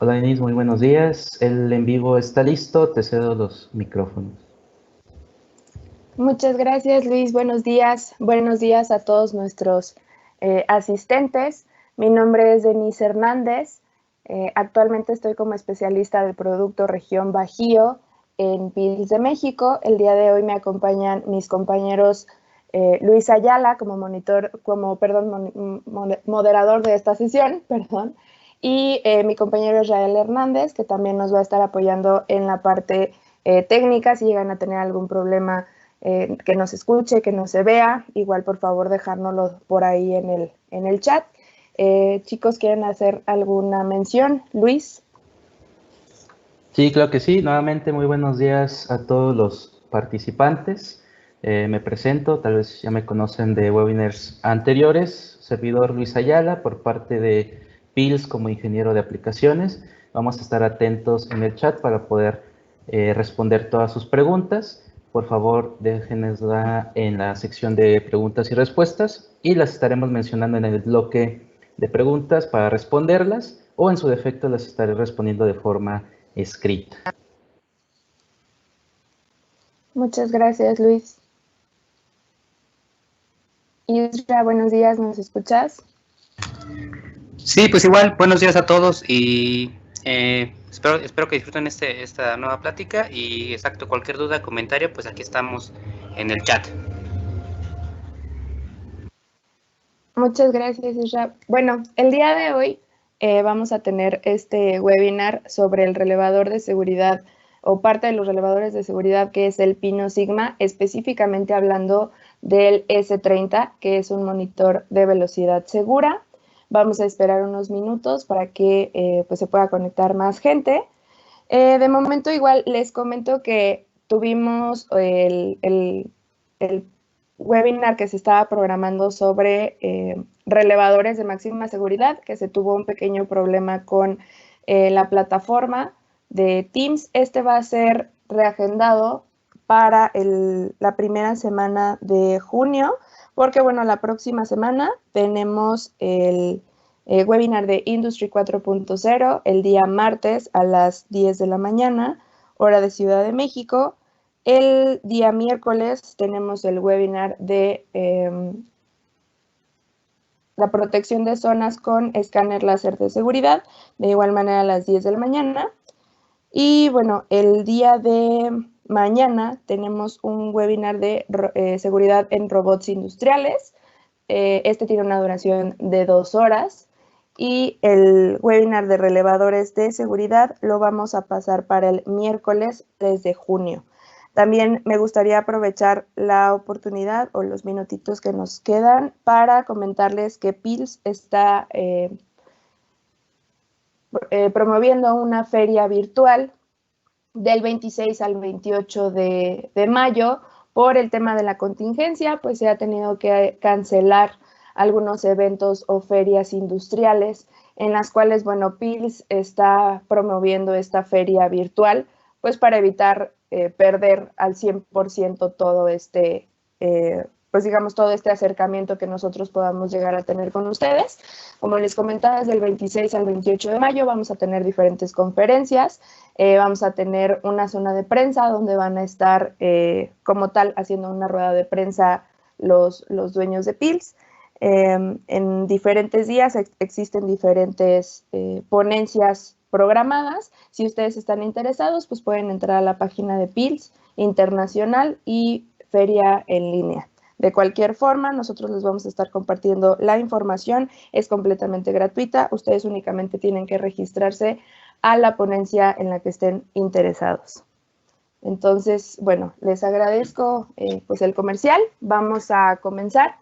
Hola Denise, muy buenos días. El en vivo está listo, te cedo los micrófonos. Muchas gracias, Luis. Buenos días. Buenos días a todos nuestros asistentes. Mi nombre es Denise Hernández. Actualmente estoy como especialista del producto región Bajío en PILS de México. El día de hoy me acompañan mis compañeros Luis Ayala como moderador de esta sesión, y mi compañero Israel Hernández, que también nos va a estar apoyando en la parte técnica si llegan a tener algún problema. Que nos escuche, que no se vea, igual por favor dejárnoslo por ahí en el chat. Chicos, ¿quieren hacer alguna mención? Luis. Sí, claro que sí. Nuevamente, muy buenos días a todos los participantes. Me presento, tal vez ya me conocen de webinars anteriores. Servidor Luis Ayala, por parte de PILS como ingeniero de aplicaciones. Vamos a estar atentos en el chat para poder responder todas sus preguntas. Por favor, déjennosla en la sección de preguntas y respuestas y las estaremos mencionando en el bloque de preguntas para responderlas o en su defecto las estaré respondiendo de forma escrita. Muchas gracias, Luis. Isra, buenos días, ¿nos escuchas? Sí, pues igual, buenos días a todos y espero que disfruten esta nueva plática y exacto, cualquier duda, comentario, pues aquí estamos en el chat. Muchas gracias, Isra. Bueno, el día de hoy vamos a tener este webinar sobre el relevador de seguridad o parte de los relevadores de seguridad que es el Pino Sigma, específicamente hablando del S30, que es un monitor de velocidad segura. Vamos a esperar unos minutos para que pues se pueda conectar más gente. De momento igual les comento que tuvimos el webinar que se estaba programando sobre relevadores de máxima seguridad, que se tuvo un pequeño problema con la plataforma de Teams. Este va a ser reagendado para la primera semana de junio, porque bueno, la próxima semana tenemos el webinar de Industry 4.0 el día martes a las 10 de la mañana, hora de Ciudad de México. El día miércoles tenemos el webinar de la protección de zonas con escáner láser de seguridad, de igual manera a las 10 de la mañana. Y bueno, el día de mañana tenemos un webinar de seguridad en robots industriales. Este tiene una duración de 2 horas. Y el webinar de relevadores de seguridad lo vamos a pasar para el miércoles 3 de junio. También me gustaría aprovechar la oportunidad o los minutitos que nos quedan para comentarles que PILS está promoviendo una feria virtual del 26 al 28 de mayo. Por el tema de la contingencia, pues se ha tenido que cancelar algunos eventos o ferias industriales en las cuales, bueno, PILS está promoviendo esta feria virtual, pues para evitar perder al 100% todo pues digamos, todo este acercamiento que nosotros podamos llegar a tener con ustedes. Como les comentaba, desde el 26 al 28 de mayo vamos a tener diferentes conferencias. Vamos a tener una zona de prensa donde van a estar como tal haciendo una rueda de prensa los dueños de PILS. En diferentes días existen diferentes ponencias programadas. Si ustedes están interesados, pues pueden entrar a la página de PILS Internacional y Feria en línea. De cualquier forma, nosotros les vamos a estar compartiendo la información. Es completamente gratuita. Ustedes únicamente tienen que registrarse a la ponencia en la que estén interesados. Entonces, bueno, les agradezco pues el comercial. Vamos a comenzar.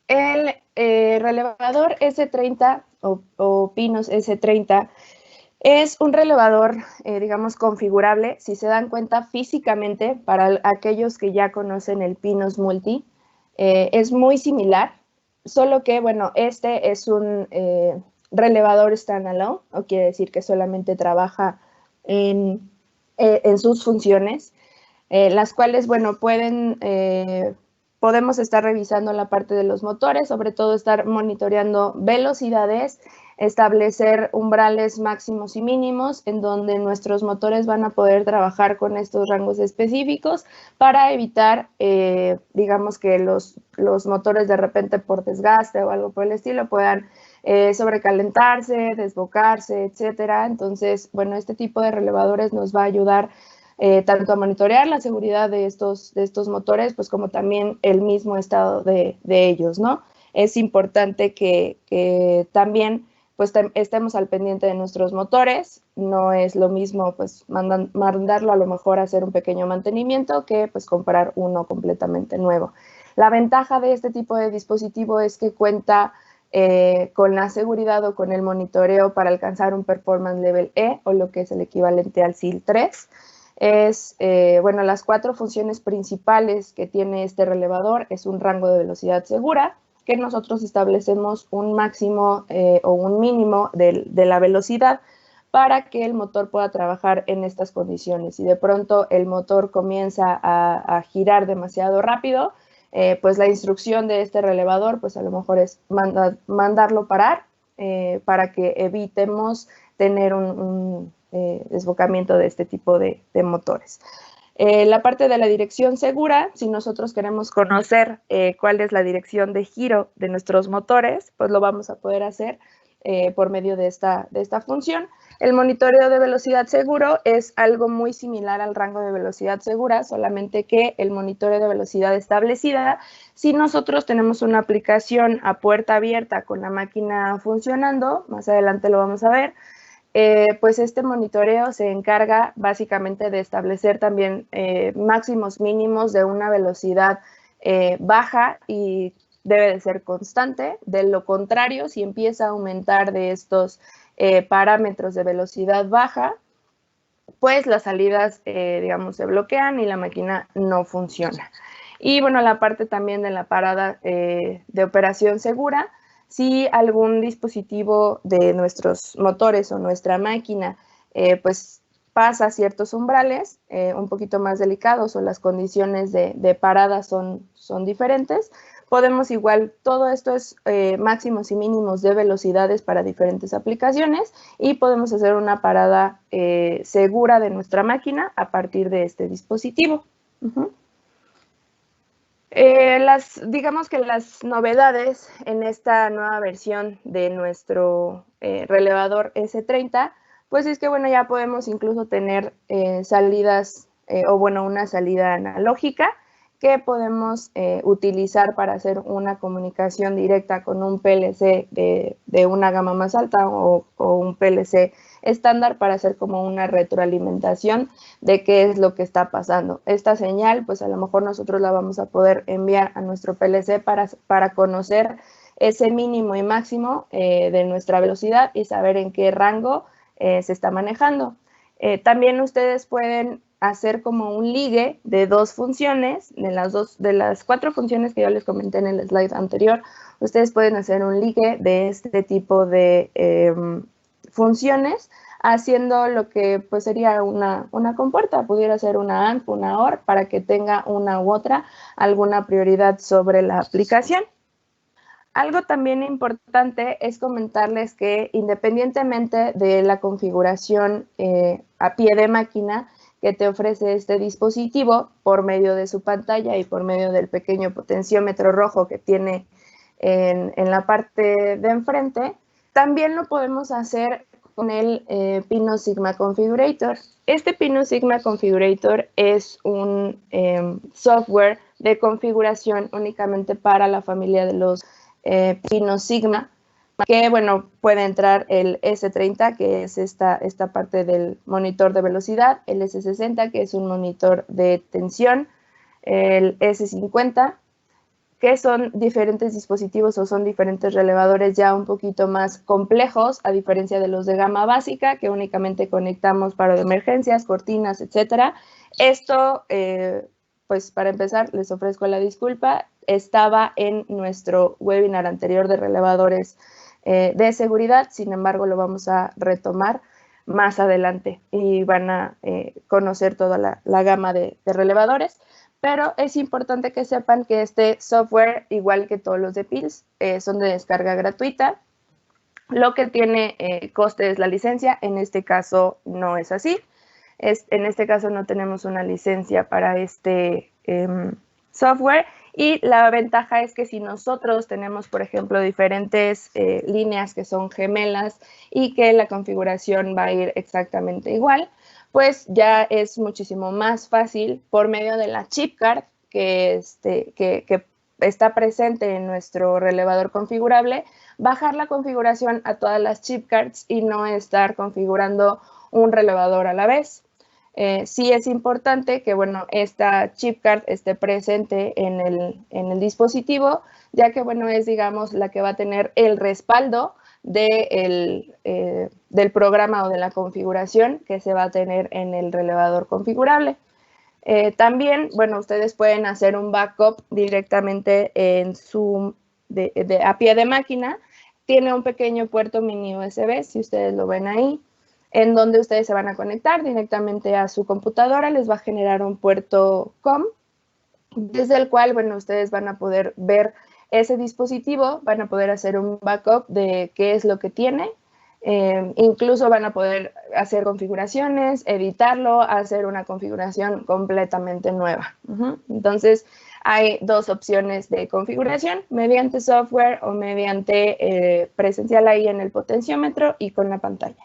El relevador S30 o Pinos S30 es un relevador, digamos, configurable. Si se dan cuenta físicamente, para aquellos que ya conocen el Pinos Multi, es muy similar, solo que, bueno, este es un relevador standalone, o quiere decir que solamente trabaja en sus funciones, las cuales, bueno, pueden podemos estar revisando la parte de los motores, sobre todo estar monitoreando velocidades, establecer umbrales máximos y mínimos en donde nuestros motores van a poder trabajar con estos rangos específicos para evitar, digamos, que los motores de repente por desgaste o algo por el estilo puedan sobrecalentarse, desbocarse, etcétera. Entonces, bueno, este tipo de relevadores nos va a ayudar tanto a monitorear la seguridad de estos motores, pues como también el mismo estado de ellos, ¿no? Es importante que también pues estemos al pendiente de nuestros motores. No es lo mismo pues mandarlo a lo mejor a hacer un pequeño mantenimiento que pues comprar uno completamente nuevo. La ventaja de este tipo de dispositivo es que cuenta con la seguridad o con el monitoreo para alcanzar un Performance Level E, o lo que es el equivalente al SIL 3. Bueno, las 4 funciones principales que tiene este relevador es un rango de velocidad segura, que nosotros establecemos un máximo o un mínimo de la velocidad para que el motor pueda trabajar en estas condiciones. Si de pronto el motor comienza a girar demasiado rápido, pues la instrucción de este relevador, pues a lo mejor es mandarlo parar para que evitemos tener un desbocamiento de este tipo de motores. La parte de la dirección segura, si nosotros queremos conocer cuál es la dirección de giro de nuestros motores, pues lo vamos a poder hacer por medio de esta función. El monitoreo de velocidad seguro es algo muy similar al rango de velocidad segura, solamente que el monitoreo de velocidad establecida, si nosotros tenemos una aplicación a puerta abierta con la máquina funcionando, más adelante lo vamos a ver, pues este monitoreo se encarga básicamente de establecer también máximos mínimos de una velocidad baja y debe de ser constante. De lo contrario, si empieza a aumentar de estos parámetros de velocidad baja, pues las salidas, digamos, se bloquean y la máquina no funciona. Y bueno, la parte también de la parada de operación segura. Si algún dispositivo de nuestros motores o nuestra máquina pues pasa ciertos umbrales un poquito más delicados o las condiciones de parada son diferentes, podemos igual, todo esto es máximos y mínimos de velocidades para diferentes aplicaciones y podemos hacer una parada segura de nuestra máquina a partir de este dispositivo. Digamos que las novedades en esta nueva versión de nuestro relevador S30, pues es que bueno, ya podemos incluso tener salidas o bueno, una salida analógica que podemos utilizar para hacer una comunicación directa con un PLC de una gama más alta o un PLC estándar para hacer como una retroalimentación de qué es lo que está pasando. Esta señal, pues a lo mejor nosotros la vamos a poder enviar a nuestro PLC para conocer ese mínimo y máximo de nuestra velocidad y saber en qué rango se está manejando. También ustedes pueden hacer como un ligue de 2 funciones, de las 4 funciones que yo les comenté en el slide anterior, ustedes pueden hacer un ligue de este tipo de funciones, haciendo lo que pues sería una compuerta, pudiera ser una AND, una OR, para que tenga una u otra alguna prioridad sobre la aplicación. Algo también importante es comentarles que independientemente de la configuración a pie de máquina que te ofrece este dispositivo por medio de su pantalla y por medio del pequeño potenciómetro rojo que tiene en la parte de enfrente, también lo podemos hacer con el Pino Sigma Configurator. Este Pino Sigma Configurator es un software de configuración únicamente para la familia de los Pino Sigma, que bueno, puede entrar el S30, que es esta parte del monitor de velocidad, el S60, que es un monitor de tensión, el S50, que son diferentes dispositivos o son diferentes relevadores ya un poquito más complejos, a diferencia de los de gama básica, que únicamente conectamos para emergencias, cortinas, etcétera. Esto, pues para empezar, les ofrezco la disculpa, estaba en nuestro webinar anterior de relevadores de seguridad, sin embargo lo vamos a retomar más adelante y van a conocer toda la gama de relevadores. pero es importante que sepan que este software, igual que todos los de PILS, son de descarga gratuita. Lo que tiene coste es la licencia, en este caso no es así. En este caso no tenemos una licencia para este software, y la ventaja es que si nosotros tenemos, por ejemplo, diferentes líneas que son gemelas y que la configuración va a ir exactamente igual, pues ya es muchísimo más fácil por medio de la chip card que está presente en nuestro relevador configurable, bajar la configuración a todas las chip cards y no estar configurando un relevador a la vez. Sí es importante que, bueno, esta chip card esté presente en el dispositivo, ya que, bueno, es, digamos, la que va a tener el respaldo del programa o de la configuración que se va a tener en el relevador configurable. También, bueno, ustedes pueden hacer un backup directamente en a pie de máquina. Tiene un pequeño puerto mini USB, si ustedes lo ven ahí, en donde ustedes se van a conectar directamente a su computadora. Les va a generar un puerto COM, desde el cual, bueno, ustedes van a poder ver ese dispositivo, van a poder hacer un backup de qué es lo que tiene. Incluso van a poder hacer configuraciones, editarlo, hacer una configuración completamente nueva. Entonces, hay dos opciones de configuración, mediante software o mediante presencial ahí en el potenciómetro y con la pantalla.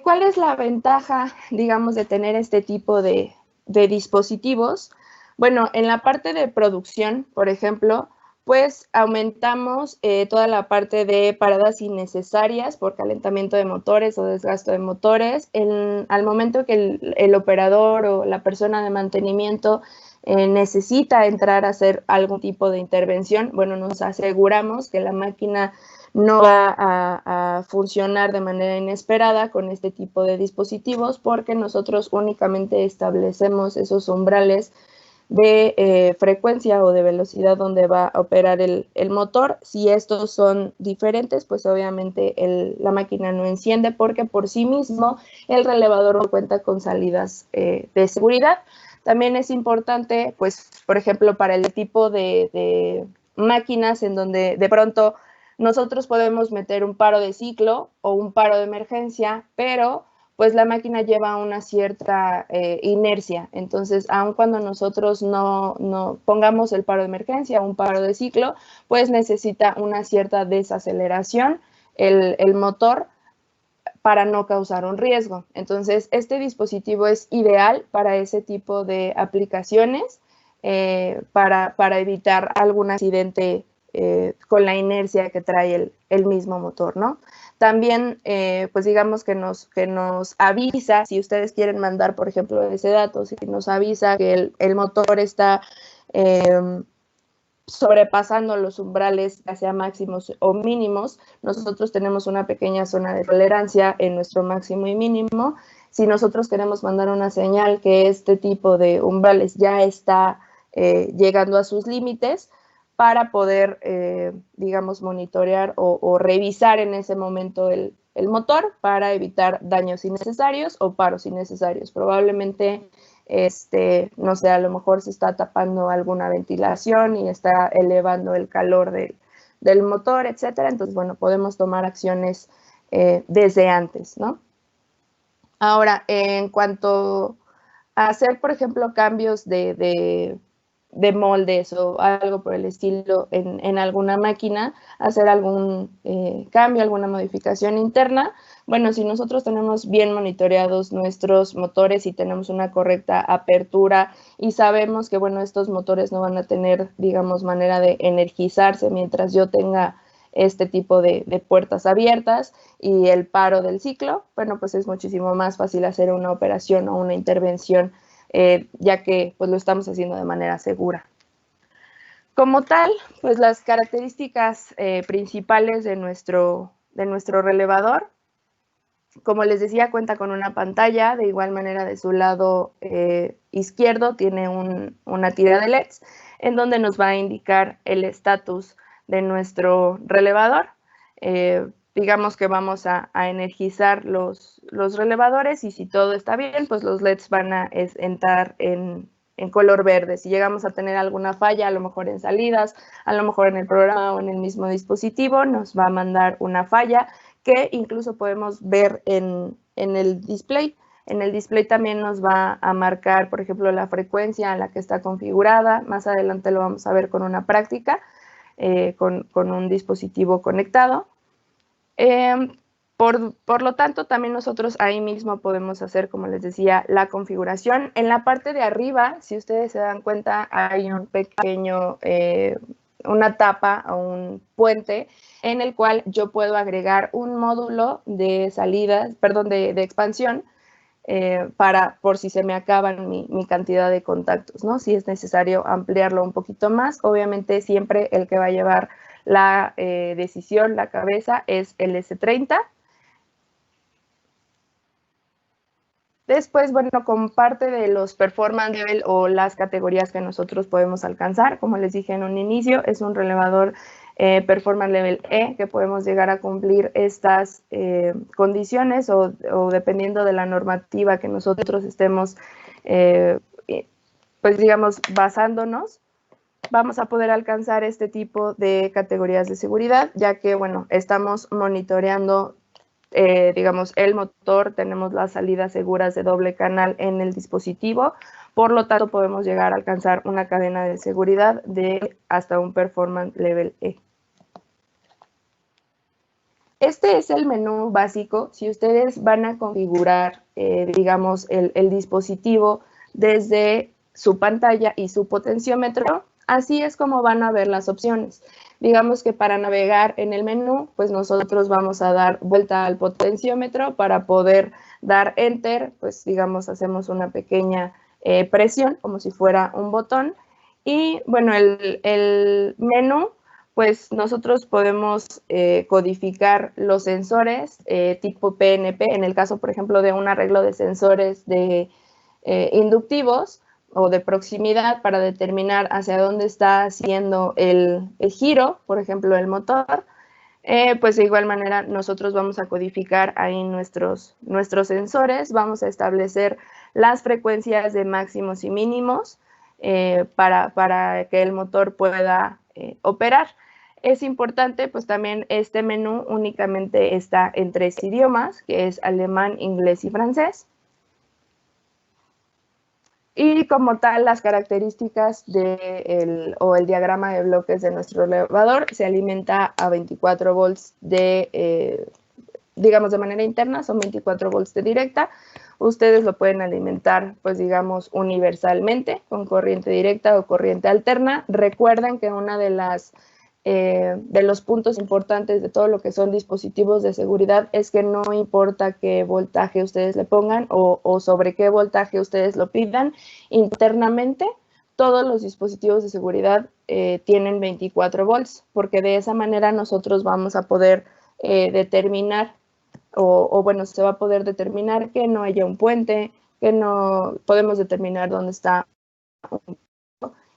¿Cuál es la ventaja, digamos, de tener este tipo de dispositivos? Bueno, en la parte de producción, por ejemplo, pues aumentamos toda la parte de paradas innecesarias por calentamiento de motores o desgaste de motores. Al momento que el operador o la persona de mantenimiento necesita entrar a hacer algún tipo de intervención, bueno, nos aseguramos que la máquina no va a funcionar de manera inesperada con este tipo de dispositivos, porque nosotros únicamente establecemos esos umbrales de frecuencia o de velocidad donde va a operar el motor. Si estos son diferentes, pues obviamente la máquina no enciende, porque por sí mismo el relevador no cuenta con salidas de seguridad. También es importante, pues, por ejemplo, para el tipo de máquinas en donde de pronto nosotros podemos meter un paro de ciclo o un paro de emergencia, pero pues la máquina lleva una cierta inercia. Entonces, aun cuando nosotros no pongamos el paro de emergencia o un paro de ciclo, pues necesita una cierta desaceleración el motor para no causar un riesgo. Entonces, este dispositivo es ideal para ese tipo de aplicaciones, para evitar algún accidente con la inercia que trae el mismo motor, ¿no? También, pues digamos que nos avisa, si ustedes quieren mandar, por ejemplo, ese dato, si nos avisa que el motor está sobrepasando los umbrales, ya sea máximos o mínimos, nosotros tenemos una pequeña zona de tolerancia en nuestro máximo y mínimo. Si nosotros queremos mandar una señal que este tipo de umbrales ya está llegando a sus límites, para poder, digamos, monitorear o revisar en ese momento el motor para evitar daños innecesarios o paros innecesarios. Probablemente, no sé, a lo mejor se está tapando alguna ventilación y está elevando el calor del motor, etcétera. Entonces, bueno, podemos tomar acciones desde antes, ¿no? Ahora, en cuanto a hacer, por ejemplo, cambios de moldes o algo por el estilo en alguna máquina, hacer algún cambio, alguna modificación interna. Bueno, si nosotros tenemos bien monitoreados nuestros motores y tenemos una correcta apertura y sabemos que, bueno, estos motores no van a tener, digamos, manera de energizarse mientras yo tenga este tipo de puertas abiertas y el paro del ciclo, bueno, pues es muchísimo más fácil hacer una operación o una intervención, ya que pues lo estamos haciendo de manera segura. Como tal, pues las características principales de nuestro relevador, como les decía, cuenta con una pantalla. De igual manera, de su lado izquierdo tiene una tira de LEDs en donde nos va a indicar el estatus de nuestro relevador. digamos que vamos a energizar los relevadores y si todo está bien, pues los LEDs van a entrar en color verde. Si llegamos a tener alguna falla, a lo mejor en salidas, a lo mejor en el programa o en el mismo dispositivo, nos va a mandar una falla que incluso podemos ver en el display. En el display también nos va a marcar, por ejemplo, la frecuencia a la que está configurada. Más adelante lo vamos a ver con una práctica, con un dispositivo conectado. Por lo tanto, también nosotros ahí mismo podemos hacer, como les decía, la configuración. En la parte de arriba, si ustedes se dan cuenta, hay un pequeño, una tapa o un puente en el cual yo puedo agregar un módulo de salidas, perdón, de expansión, por si se me acaban mi cantidad de contactos, ¿no? Si es necesario ampliarlo un poquito más, obviamente siempre el que va a llevar la decisión, la cabeza, es el S30. Después, bueno, con parte de los performance level o las categorías que nosotros podemos alcanzar, como les dije en un inicio, es un relevador performance level E, que podemos llegar a cumplir estas condiciones o dependiendo de la normativa que nosotros estemos, pues digamos, basándonos, vamos a poder alcanzar este tipo de categorías de seguridad, ya que, bueno, estamos monitoreando, digamos, el motor, tenemos las salidas seguras de doble canal en el dispositivo, por lo tanto podemos llegar a alcanzar una cadena de seguridad de hasta un performance level E. Este es el menú básico. Si ustedes van a configurar, digamos, el dispositivo desde su pantalla y su potenciómetro, así es como van a ver las opciones. Digamos que para navegar en el menú, pues nosotros vamos a dar vuelta al potenciómetro para poder dar Enter, pues digamos hacemos una pequeña presión como si fuera un botón. Y bueno, el menú, pues nosotros podemos codificar los sensores tipo PNP, en el caso, por ejemplo, de un arreglo de sensores de inductivos o de proximidad para determinar hacia dónde está haciendo el giro, por ejemplo, el motor, pues de igual manera nosotros vamos a codificar ahí nuestros sensores, vamos a establecer las frecuencias de máximos y mínimos para que el motor pueda operar. Es importante, pues también este menú únicamente está en 3 idiomas, que es alemán, inglés y francés. Y como tal, las características o el diagrama de bloques de nuestro elevador se alimenta a 24 volts digamos, de manera interna, son 24 volts de directa. Ustedes lo pueden alimentar, pues digamos, universalmente, con corriente directa o corriente alterna. Recuerden que una de los puntos importantes de todo lo que son dispositivos de seguridad es que no importa qué voltaje ustedes le pongan o sobre qué voltaje ustedes lo pidan, internamente todos los dispositivos de seguridad tienen 24 volts, porque de esa manera nosotros vamos a poder determinar bueno, se va a poder determinar que no haya un puente, que no podemos determinar dónde está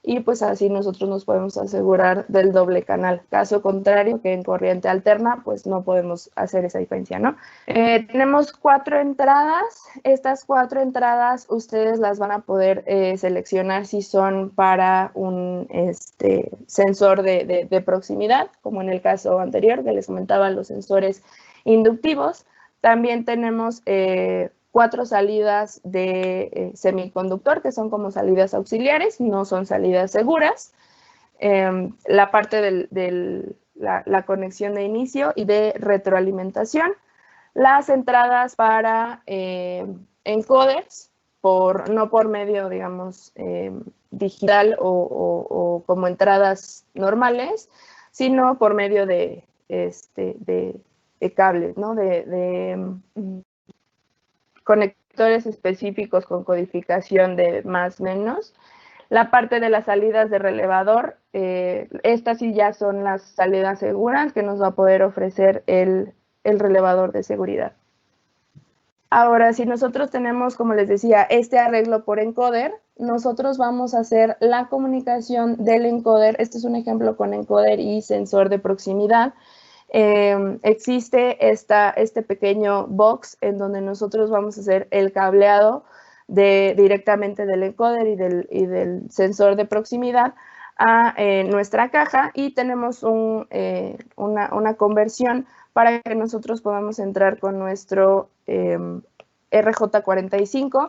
y pues así nosotros nos podemos asegurar del doble canal. Caso contrario, que en corriente alterna, pues no podemos hacer esa diferencia, ¿no? Tenemos 4 entradas. Estas 4 entradas ustedes las van a poder seleccionar si son para un sensor de proximidad, como en el caso anterior que les comentaba, los sensores inductivos. También tenemos 4 salidas de semiconductor, que son como salidas auxiliares, no son salidas seguras. La parte de la conexión de inicio y de retroalimentación. Las entradas para encoders, no por medio, digamos, digital o como entradas normales, sino por medio de cables, ¿no? De conectores específicos con codificación de más menos. La parte de las salidas de relevador, estas sí ya son las salidas seguras que nos va a poder ofrecer el relevador de seguridad. Ahora, si nosotros tenemos, como les decía, este arreglo por encoder, nosotros vamos a hacer la comunicación del encoder. Este es un ejemplo con encoder y sensor de proximidad. existe este pequeño box en donde nosotros vamos a hacer el cableado directamente del encoder y del sensor de proximidad a nuestra caja, y tenemos una conversión para que nosotros podamos entrar con nuestro RJ45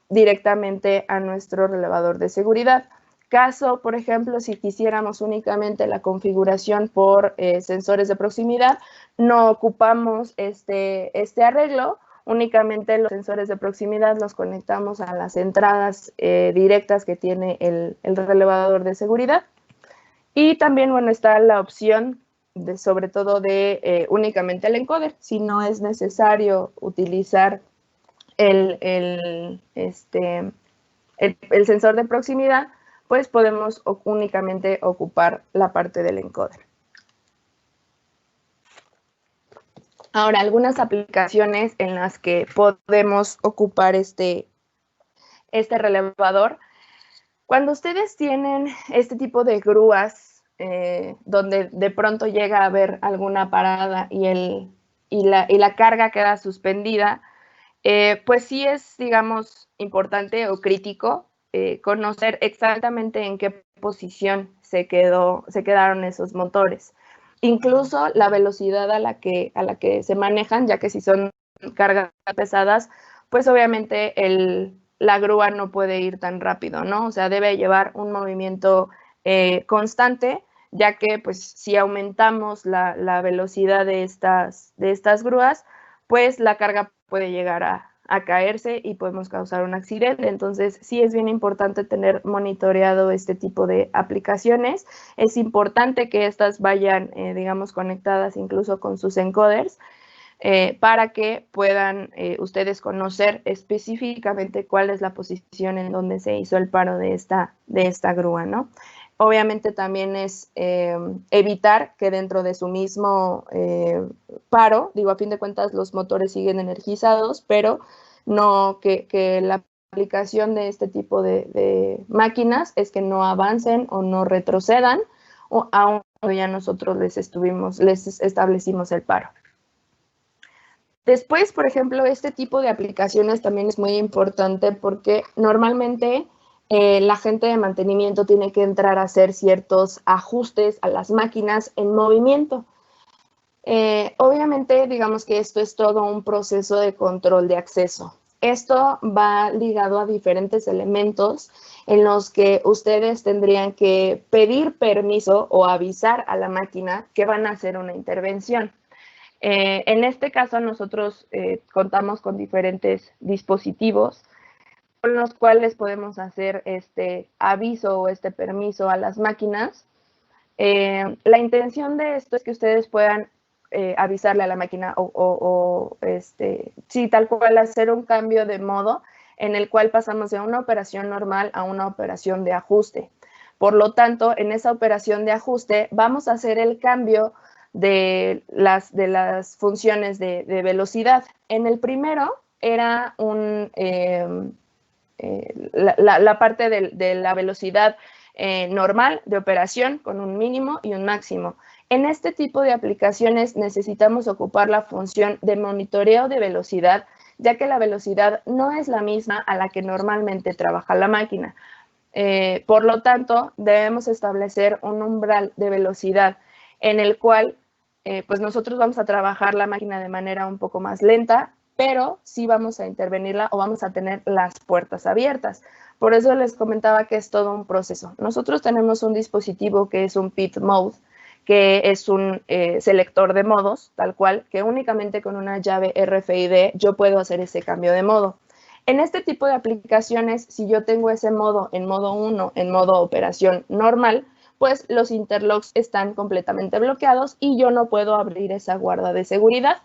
directamente a nuestro relevador de seguridad. Caso, por ejemplo, si quisiéramos únicamente la configuración por sensores de proximidad, no ocupamos este arreglo, únicamente los sensores de proximidad los conectamos a las entradas directas que tiene el relevador de seguridad. Y también, bueno, está la opción sobre todo de únicamente el encoder, si no es necesario utilizar el sensor de proximidad, pues podemos únicamente ocupar la parte del encoder. Ahora, algunas aplicaciones en las que podemos ocupar este relevador. Cuando ustedes tienen este tipo de grúas, donde de pronto llega a haber alguna parada y la carga queda suspendida, pues sí es, digamos, importante o crítico conocer exactamente en qué posición se quedaron esos motores. Incluso la velocidad a la que se manejan, ya que si son cargas pesadas, pues obviamente la grúa no puede ir tan rápido, ¿no? O sea, debe llevar un movimiento constante, ya que pues si aumentamos la velocidad de estas grúas, pues la carga puede llegar a caerse y podemos causar un accidente. Entonces, sí es bien importante tener monitoreado este tipo de aplicaciones. Es importante que estas vayan, digamos, conectadas incluso con sus encoders, para que puedan ustedes conocer específicamente cuál es la posición en donde se hizo el paro de esta grúa, ¿no? Obviamente también es evitar que dentro de su mismo paro, digo, a fin de cuentas los motores siguen energizados, pero no que la aplicación de este tipo de máquinas es que no avancen o no retrocedan, o aún ya nosotros les establecimos el paro. Después, por ejemplo, este tipo de aplicaciones también es muy importante porque normalmente la gente de mantenimiento tiene que entrar a hacer ciertos ajustes a las máquinas en movimiento. Obviamente, digamos que esto es todo un proceso de control de acceso. Esto va ligado a diferentes elementos en los que ustedes tendrían que pedir permiso o avisar a la máquina que van a hacer una intervención. En este caso, nosotros contamos con diferentes dispositivos con los cuales podemos hacer este aviso o este permiso a las máquinas. La intención de esto es que ustedes puedan avisarle a la máquina sí, tal cual, hacer un cambio de modo en el cual pasamos de una operación normal a una operación de ajuste. Por lo tanto, en esa operación de ajuste vamos a hacer el cambio de las funciones de velocidad. En el primero era la parte de la velocidad normal de operación con un mínimo y un máximo. En este tipo de aplicaciones necesitamos ocupar la función de monitoreo de velocidad, ya que la velocidad no es la misma a la que normalmente trabaja la máquina. Por lo tanto, debemos establecer un umbral de velocidad en el cual pues nosotros vamos a trabajar la máquina de manera un poco más lenta, pero sí vamos a intervenirla o vamos a tener las puertas abiertas. Por eso les comentaba que es todo un proceso. Nosotros tenemos un dispositivo que es un PID mode, que es un selector de modos, tal cual, que únicamente con una llave RFID yo puedo hacer ese cambio de modo. En este tipo de aplicaciones, si yo tengo ese modo en modo 1, en modo operación normal, pues los interlocks están completamente bloqueados y yo no puedo abrir esa guarda de seguridad.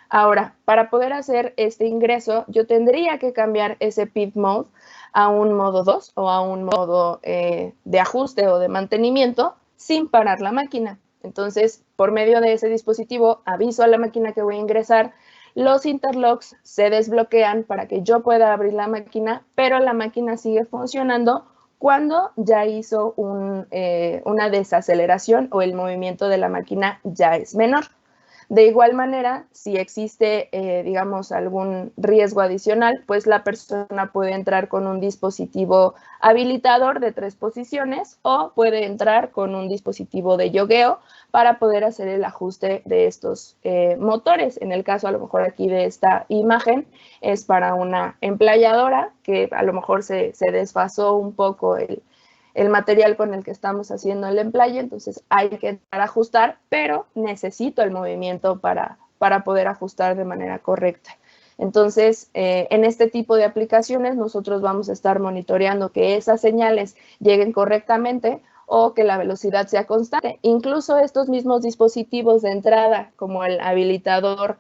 Ahora, para poder hacer este ingreso, yo tendría que cambiar ese PID mode a un modo 2 o a un modo de ajuste o de mantenimiento sin parar la máquina. Entonces, por medio de ese dispositivo, aviso a la máquina que voy a ingresar, los interlocks se desbloquean para que yo pueda abrir la máquina, pero la máquina sigue funcionando cuando ya hizo una desaceleración o el movimiento de la máquina ya es menor. De igual manera, si existe, digamos, algún riesgo adicional, pues la persona puede entrar con un dispositivo habilitador de 3 posiciones o puede entrar con un dispositivo de yogueo para poder hacer el ajuste de estos motores. En el caso, a lo mejor aquí de esta imagen, es para una emplayadora que a lo mejor se desfasó un poco el material con el que estamos haciendo el emplaye, entonces hay que ajustar, pero necesito el movimiento para poder ajustar de manera correcta. Entonces, en este tipo de aplicaciones nosotros vamos a estar monitoreando que esas señales lleguen correctamente o que la velocidad sea constante. Incluso estos mismos dispositivos de entrada, como el habilitador,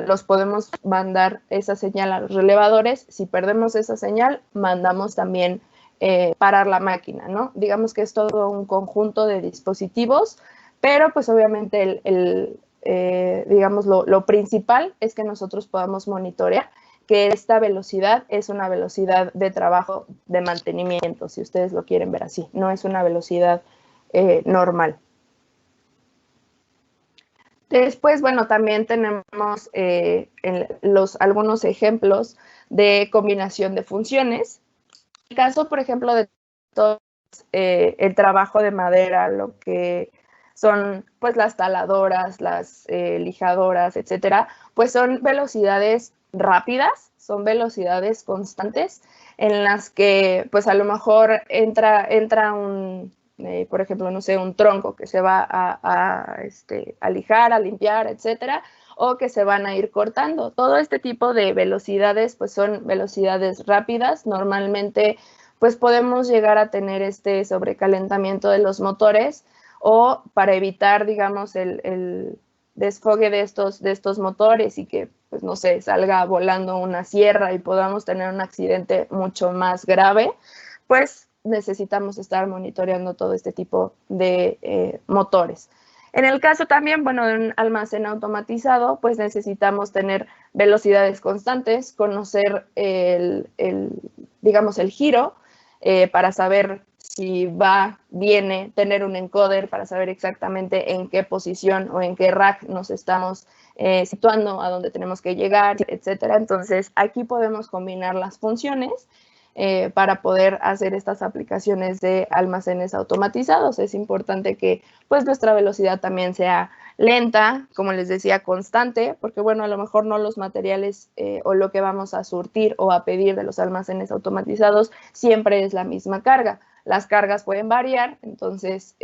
los podemos mandar esa señal a los relevadores. Si perdemos esa señal, mandamos también parar la máquina, ¿no? Digamos que es todo un conjunto de dispositivos, pero pues obviamente digamos lo principal es que nosotros podamos monitorear que esta velocidad es una velocidad de trabajo de mantenimiento, si ustedes lo quieren ver así, no es una velocidad normal. Después, bueno, también tenemos algunos ejemplos de combinación de funciones. En el caso, por ejemplo, de todo el trabajo de madera, lo que son pues las taladoras, las lijadoras, etcétera, pues son velocidades rápidas, son velocidades constantes en las que pues a lo mejor entra por ejemplo, no sé, un tronco que se va a lijar, a limpiar, etcétera, o que se van a ir cortando. Todo este tipo de velocidades pues son velocidades rápidas. Normalmente pues podemos llegar a tener este sobrecalentamiento de los motores o para evitar, digamos, el desfogue de estos motores y que, pues no sé, salga volando una sierra y podamos tener un accidente mucho más grave, pues necesitamos estar monitoreando todo este tipo de motores. En el caso también, bueno, de un almacén automatizado, pues necesitamos tener velocidades constantes, conocer digamos, el giro para saber si viene, tener un encoder para saber exactamente en qué posición o en qué rack nos estamos situando, a dónde tenemos que llegar, etcétera. Entonces, aquí podemos combinar las funciones para poder hacer estas aplicaciones de almacenes automatizados. Es importante que pues nuestra velocidad también sea lenta, como les decía, constante, porque bueno, a lo mejor no los materiales o lo que vamos a surtir o a pedir de los almacenes automatizados siempre es la misma carga. Las cargas pueden variar, entonces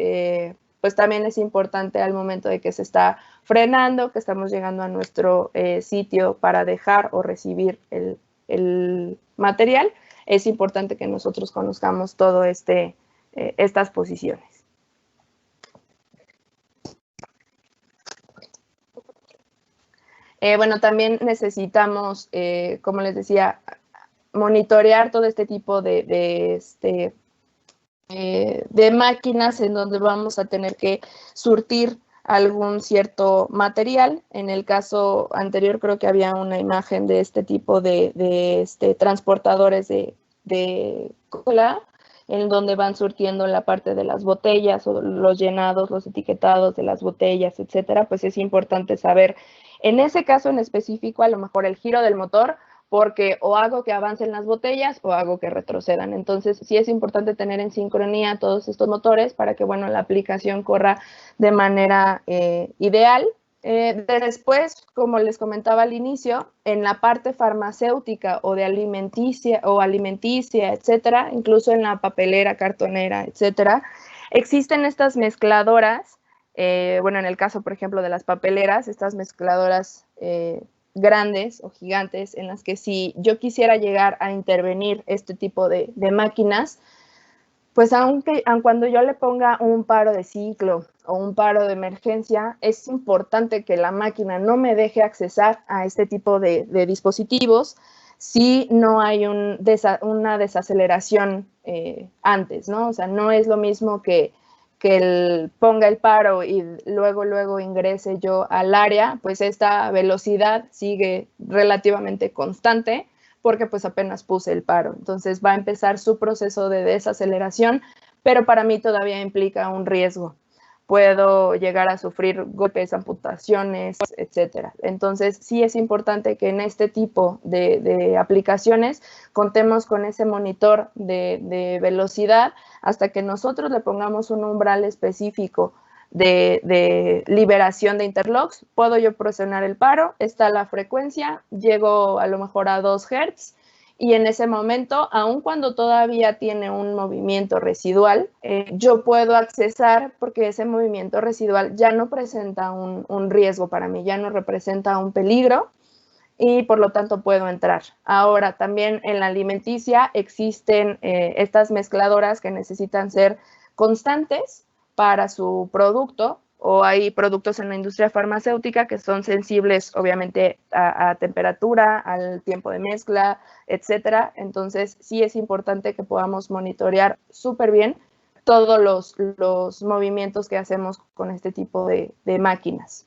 pues también es importante al momento de que se está frenando, que estamos llegando a nuestro sitio para dejar o recibir el material, es importante que nosotros conozcamos todo estas posiciones. Bueno, también necesitamos, como les decía, monitorear todo este tipo de máquinas en donde vamos a tener que surtir algún cierto material. En el caso anterior creo que había una imagen de este tipo de transportadores de cola, en donde van surtiendo la parte de las botellas o los llenados, los etiquetados de las botellas, etcétera. Pues es importante saber, en ese caso en específico, a lo mejor el giro del motor, porque o hago que avancen las botellas o hago que retrocedan. Entonces, sí es importante tener en sincronía todos estos motores para que, bueno, la aplicación corra de manera ideal. Después, como les comentaba al inicio, en la parte farmacéutica o de alimenticia, etcétera, incluso en la papelera, cartonera, etcétera, existen estas mezcladoras. Bueno, en el caso, por ejemplo, de las papeleras, estas mezcladoras grandes o gigantes en las que si yo quisiera llegar a intervenir este tipo de máquinas, pues aun cuando yo le ponga un paro de ciclo o un paro de emergencia, es importante que la máquina no me deje accesar a este tipo de dispositivos si no hay una desaceleración antes, ¿no? O sea, no es lo mismo que ponga el paro y luego ingrese yo al área, pues esta velocidad sigue relativamente constante, porque pues apenas puse el paro. Entonces va a empezar su proceso de desaceleración, pero para mí todavía implica un riesgo. Puedo llegar a sufrir golpes, amputaciones, etcétera. Entonces, sí es importante que en este tipo de aplicaciones contemos con ese monitor de velocidad hasta que nosotros le pongamos un umbral específico de liberación de interlocks. Puedo yo presionar el paro, está la frecuencia, llego a lo mejor a 2 Hz, y en ese momento, aun cuando todavía tiene un movimiento residual, yo puedo accesar, porque ese movimiento residual ya no presenta un riesgo para mí, ya no representa un peligro, y por lo tanto puedo entrar. Ahora, también en la alimenticia existen estas mezcladoras que necesitan ser constantes para su producto, o hay productos en la industria farmacéutica que son sensibles, obviamente, a temperatura, al tiempo de mezcla, etcétera. Entonces, sí es importante que podamos monitorear súper bien todos los movimientos que hacemos con este tipo de máquinas.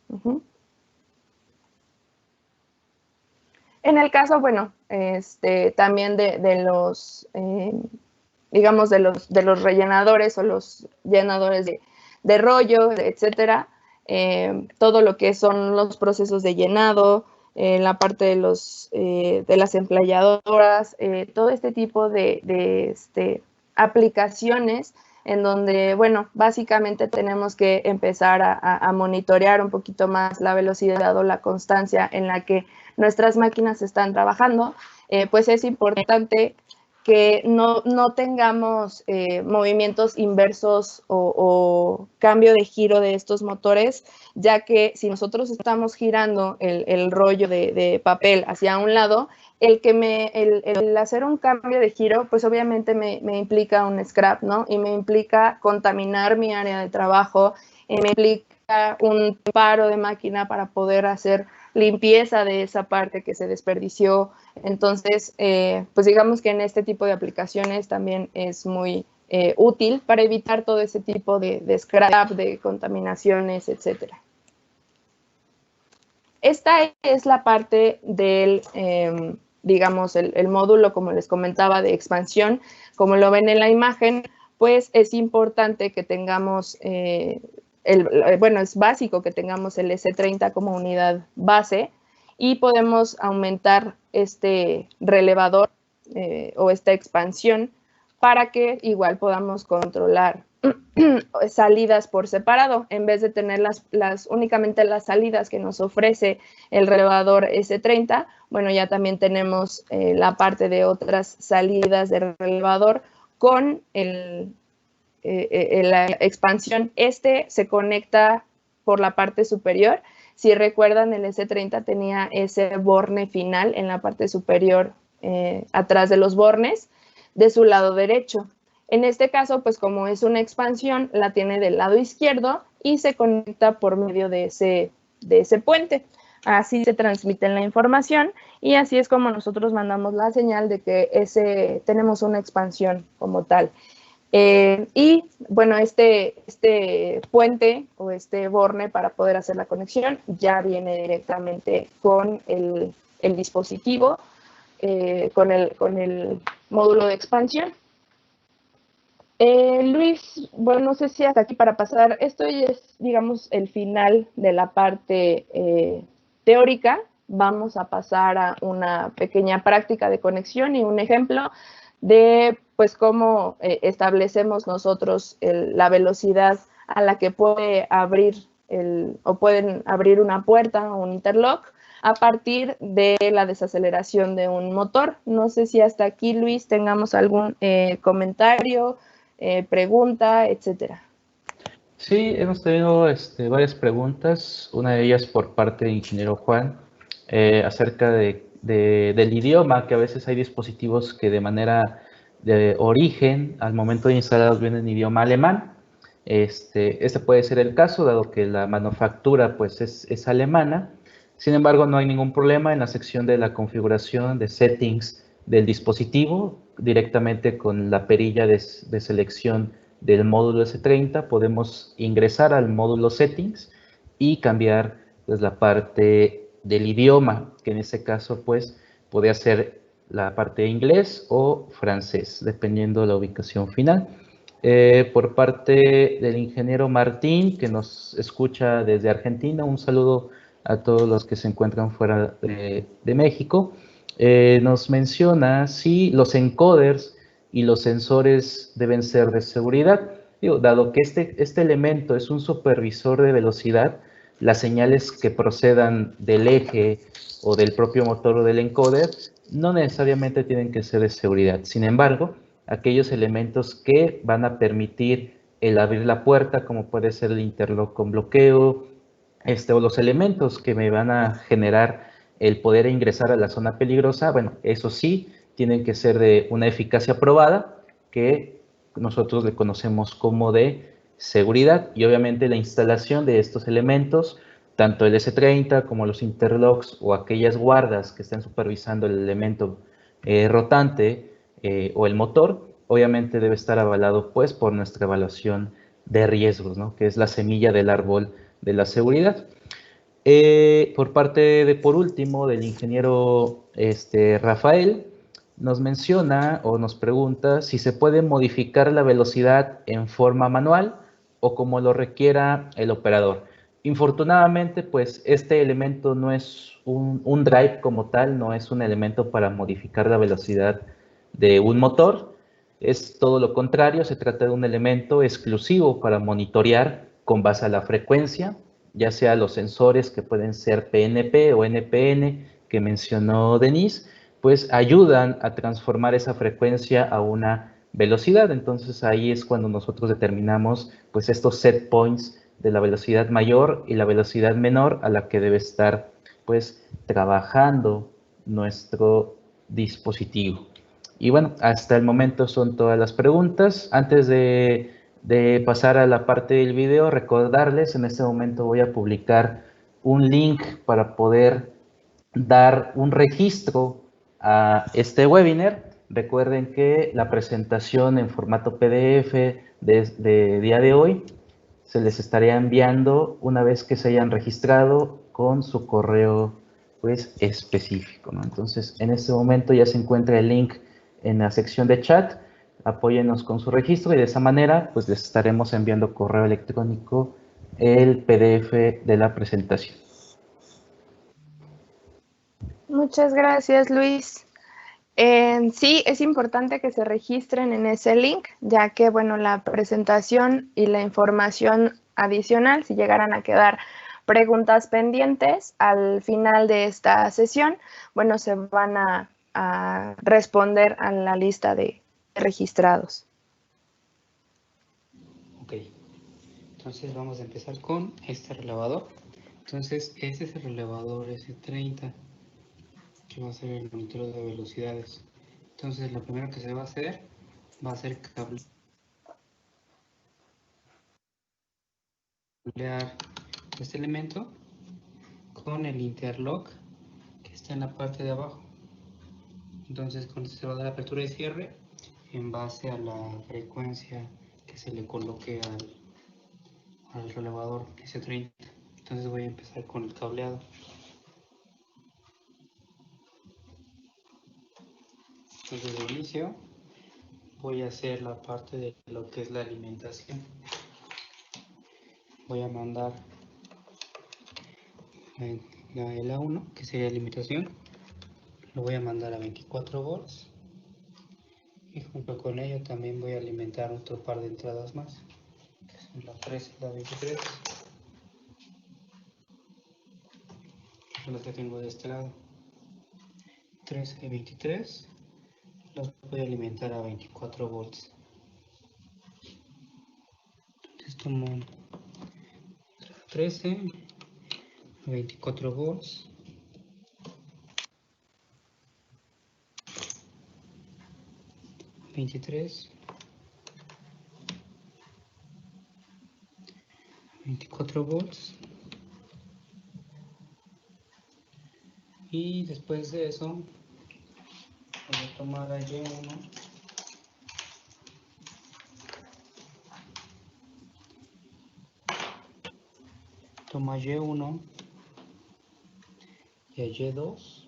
En el caso, bueno, también de los, digamos, de los rellenadores o los llenadores de rollo, etcétera, todo lo que son los procesos de llenado, la parte de las emplayadoras, todo este tipo de aplicaciones en donde, bueno, básicamente tenemos que empezar a monitorear un poquito más la velocidad o la constancia en la que nuestras máquinas están trabajando. Pues es importante que no tengamos movimientos inversos o cambio de giro de estos motores, ya que si nosotros estamos girando el rollo de papel hacia un lado, el hacer un cambio de giro, pues obviamente me implica un scrap, ¿no? Y me implica contaminar mi área de trabajo, me implica un paro de máquina para poder hacer limpieza de esa parte que se desperdició. Entonces, pues digamos que en este tipo de aplicaciones también es muy útil para evitar todo ese tipo de scrap, de contaminaciones, etcétera. Esta es la parte del, digamos, el módulo, como les comentaba, de expansión. Como lo ven en la imagen, pues es importante que tengamos, bueno, es básico que tengamos el S30 como unidad base, y podemos aumentar este relevador o esta expansión para que igual podamos controlar salidas por separado, en vez de tener únicamente las salidas que nos ofrece el relevador S30. Bueno, ya también tenemos la parte de otras salidas del relevador con la expansión. Se conecta por la parte superior. Si recuerdan, el S30 tenía ese borne final en la parte superior, atrás de los bornes, de su lado derecho. En este caso, pues como es una expansión, la tiene del lado izquierdo y se conecta por medio de ese puente. Así se transmite la información y así es como nosotros mandamos la señal de que tenemos una expansión como tal. Y bueno, este puente o este borne para poder hacer la conexión ya viene directamente con el dispositivo, con el módulo de expansión. Luis, bueno, no sé si hasta aquí para pasar, esto ya es, digamos, el final de la parte teórica. Vamos a pasar a una pequeña práctica de conexión y un ejemplo de, pues, cómo establecemos nosotros la velocidad a la que puede abrir o pueden abrir una puerta o un interlock a partir de la desaceleración de un motor. No sé si hasta aquí, Luis, tengamos algún comentario, pregunta, etcétera. Sí, hemos tenido varias preguntas, una de ellas por parte de ingeniero Juan, acerca del idioma, que a veces hay dispositivos que de manera de origen, al momento de instalarlos, vienen en idioma alemán. Este puede ser el caso, dado que la manufactura pues es alemana. Sin embargo, no hay ningún problema en la sección de la configuración de settings del dispositivo. Directamente con la perilla de selección del módulo S30 podemos ingresar al módulo settings y cambiar pues la parte del idioma, que en este caso pues podría ser la parte de inglés o francés, dependiendo de la ubicación final. Por parte del ingeniero Martín, que nos escucha desde Argentina, un saludo a todos los que se encuentran fuera de México. Nos menciona si los encoders y los sensores deben ser de seguridad. Digo, dado que este elemento es un supervisor de velocidad, las señales que procedan del eje o del propio motor o del encoder no necesariamente tienen que ser de seguridad. Sin embargo, aquellos elementos que van a permitir el abrir la puerta, como puede ser el interlock con bloqueo, o los elementos que me van a generar el poder ingresar a la zona peligrosa, bueno, eso sí, tienen que ser de una eficacia probada, que nosotros le conocemos como de seguridad, y obviamente la instalación de estos elementos, tanto el S30 como los interlocks o aquellas guardas que estén supervisando el elemento rotante o el motor, obviamente debe estar avalado pues por nuestra evaluación de riesgos, ¿no? Que es la semilla del árbol de la seguridad. Por parte de, por último, del ingeniero Rafael, nos menciona o nos pregunta si se puede modificar la velocidad en forma manual o como lo requiera el operador. Infortunadamente, pues este elemento no es un drive como tal, no es un elemento para modificar la velocidad de un motor, es todo lo contrario, se trata de un elemento exclusivo para monitorear con base a la frecuencia, ya sea los sensores que pueden ser PNP o NPN que mencionó Denise, pues ayudan a transformar esa frecuencia a una velocidad. Entonces ahí es cuando nosotros determinamos pues estos set points de la velocidad mayor y la velocidad menor a la que debe estar pues trabajando nuestro dispositivo. Y bueno, hasta el momento son todas las preguntas. Antes de pasar a la parte del video, recordarles, en este momento voy a publicar un link para poder dar un registro a este webinar. Recuerden que la presentación en formato PDF de día de hoy se les estaría enviando una vez que se hayan registrado con su correo pues específico, ¿no? Entonces, en este momento ya se encuentra el link en la sección de chat. Apóyenos con su registro y de esa manera pues les estaremos enviando correo electrónico el PDF de la presentación. Muchas gracias, Luis. Sí, es importante que se registren en ese link, ya que, bueno, la presentación y la información adicional, si llegaran a quedar preguntas pendientes al final de esta sesión, bueno, se van a responder a la lista de registrados. Ok, entonces vamos a empezar con este relevador. Entonces, este es el relevador S30, que va a ser el monitoreo de velocidades. Entonces, lo primero que se va a hacer cablear este elemento con el interlock que está en la parte de abajo. Entonces, cuando se va a dar apertura y cierre en base a la frecuencia que se le coloque al relevador S30. Entonces voy a empezar con el cableado. Entonces de inicio voy a hacer la parte de lo que es la alimentación. Voy a mandar el A1, que sería alimentación, lo voy a mandar a 24 volts y junto con ello también voy a alimentar otro par de entradas más, que son la 13 y la 23, que son las que tengo de este lado. 13 y 23 los voy a alimentar a 24 volts. Entonces tomo 13, 24 volts, 23, 24 volts, y después de eso voy a tomar a Y1, toma Y1 y a Y2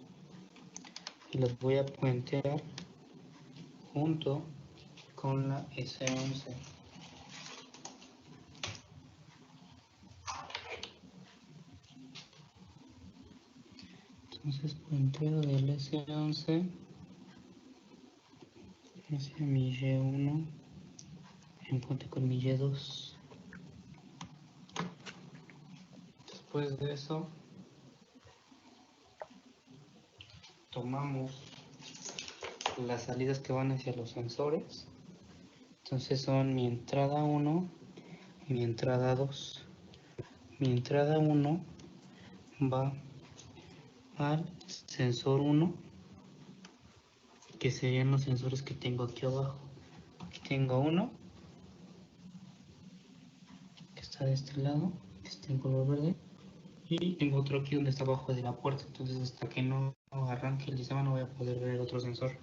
y los voy a puentear junto con la S11. Entonces puenteo del S11 hacia mi Y1 en puente con mi Y2. Después de eso tomamos las salidas que van hacia los sensores. Entonces son mi entrada 1 y mi entrada 2. Mi entrada 1 va al sensor 1, que serían los sensores que tengo aquí abajo. Aquí tengo uno que está de este lado, que está en color verde, y tengo otro aquí donde está abajo de la puerta. Entonces hasta que no arranque el sistema no voy a poder ver el otro sensor.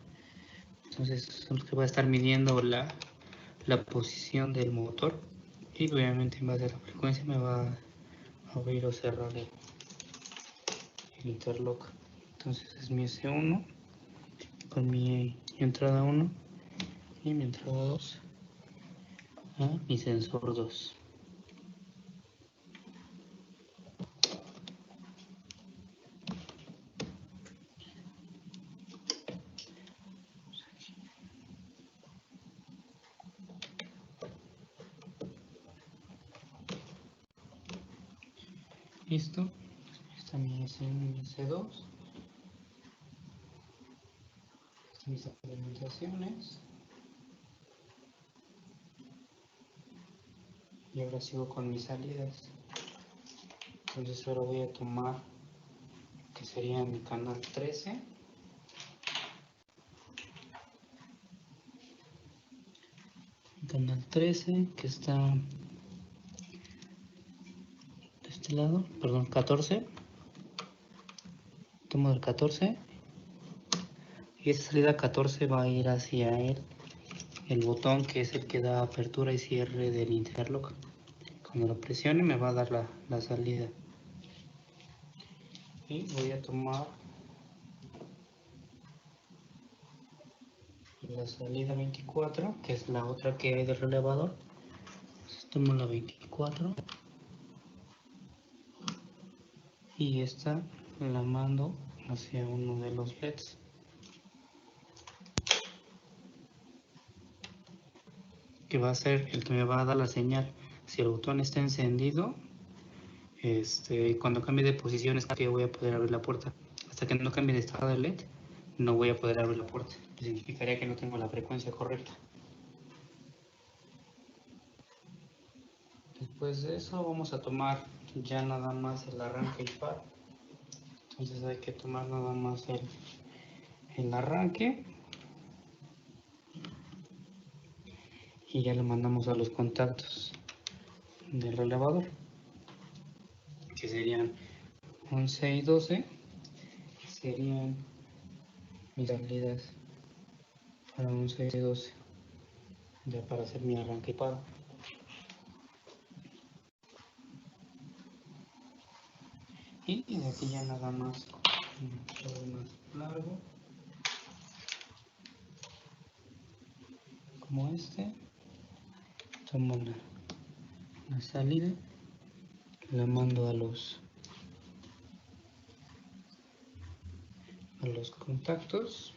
Entonces son los que voy a estar midiendo la posición del motor, y obviamente en base a la frecuencia me va a abrir o cerrar el interlock. Entonces es mi S1 con mi entrada 1 y mi entrada 2 a mi sensor 2. Listo, está mi S1 y mi S2. Están mis alimentaciones. Y ahora sigo con mis salidas. Entonces ahora voy a tomar que sería mi canal 13. Canal 13 que está de este lado, perdón, 14. Tomo el 14. Y esa salida 14 va a ir hacia el botón que es el que da apertura y cierre del interlock. Cuando lo presione me va a dar la salida. Y voy a tomar la salida 24, que es la otra que hay del relevador. Entonces tomo la 24 y esta la mando hacia uno de los LEDs. Que va a ser el que me va a dar la señal. Si el botón está encendido, cuando cambie de posición es que voy a poder abrir la puerta. Hasta que no cambie de estado de LED, no voy a poder abrir la puerta. Significaría que no tengo la frecuencia correcta. Después de eso vamos a tomar ya nada más el arranque y paro. Entonces hay que tomar nada más el arranque. Y ya le mandamos a los contactos del relevador, que serían 11 y 12. Serían mis salidas para 11 y 12, ya para hacer mi arranque y paro. Y de aquí ya nada más un cable más largo, como este. Tomo la salida, la mando a los contactos.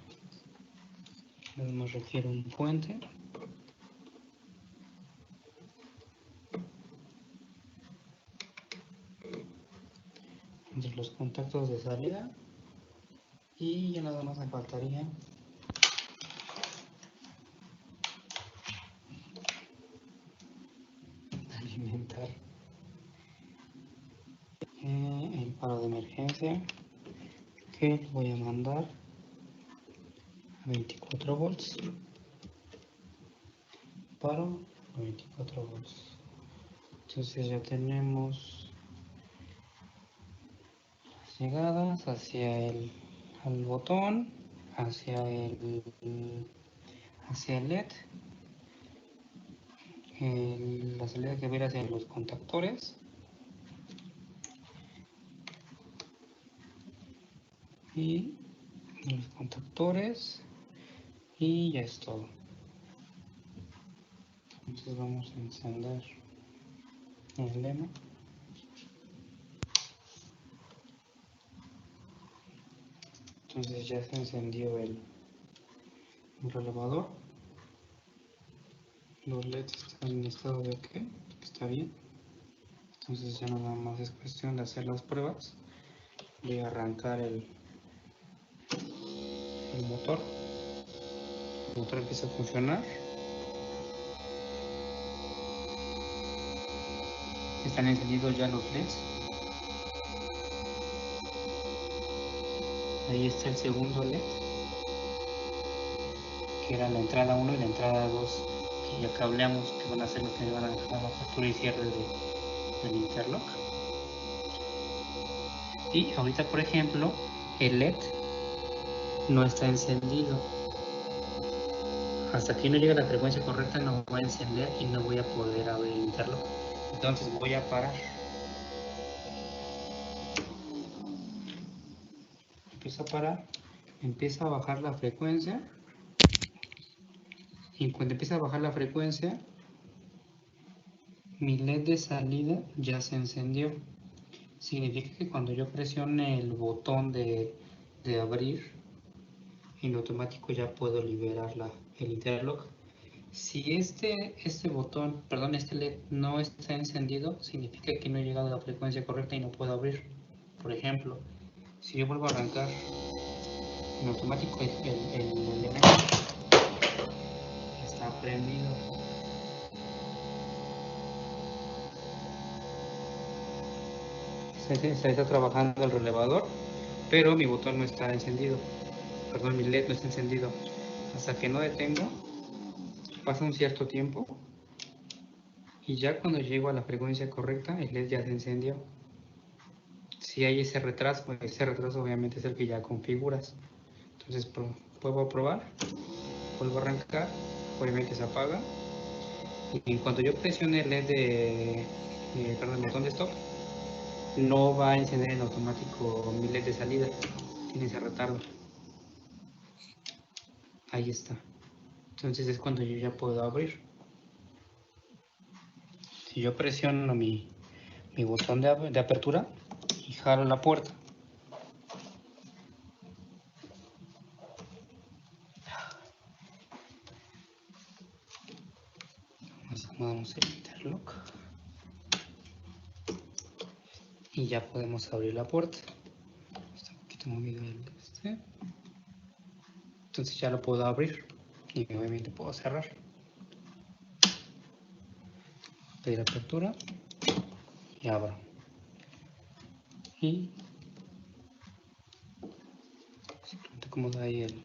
Nada más requiere un puente. Entre los contactos de salida, y ya nada más me faltaría alimentar el paro de emergencia, que voy a mandar a 24 volts. Paro a 24 volts. Entonces ya tenemos las llegadas hacia el botón, hacia el LED, la salida que va a ir hacia los contactores, y los contactores y ya es todo. Entonces vamos a encender el lema. Entonces ya se encendió el relevador. Los LEDs están en estado de OK, está bien. Entonces ya nada más es cuestión de hacer las pruebas, de arrancar el motor. El motor empieza a funcionar. Están encendidos ya los LEDs. Ahí está el segundo LED, que era la entrada 1 y la entrada 2, que ya cableamos, que van a ser los que van a dejar la apertura y cierre del interlock. Y ahorita, por ejemplo, el LED no está encendido. Hasta aquí no llega la frecuencia correcta, no voy a encender y no voy a poder abrir el interlock. Entonces voy a parar. Empiezo a parar, empieza a bajar la frecuencia. Y cuando empieza a bajar la frecuencia, mi LED de salida ya se encendió. Significa que cuando yo presione el botón de abrir, en automático ya puedo liberar el interlock. Si este LED no está encendido, significa que no he llegado a la frecuencia correcta y no puedo abrir. Por ejemplo, si yo vuelvo a arrancar, en automático el elemento está prendido. Se está trabajando el relevador, pero mi botón no está encendido. Perdón, mi LED no está encendido. Hasta que no detengo, pasa un cierto tiempo y ya cuando llego a la frecuencia correcta, el LED ya se encendió. Si hay ese retraso obviamente es el que ya configuras. Entonces puedo probar, vuelvo a arrancar, obviamente se apaga. Y en cuanto yo presione el LED el botón de stop, no va a encender en automático mi LED de salida, tiene ese retardo. Ahí está. Entonces es cuando yo ya puedo abrir. Si yo presiono mi botón de apertura y jalo la puerta, acomodamos el interlock y ya podemos abrir la puerta. Está un poquito movido el entonces ya lo puedo abrir y obviamente puedo cerrar. Pedir apertura y abro. Y simplemente acomodo ahí el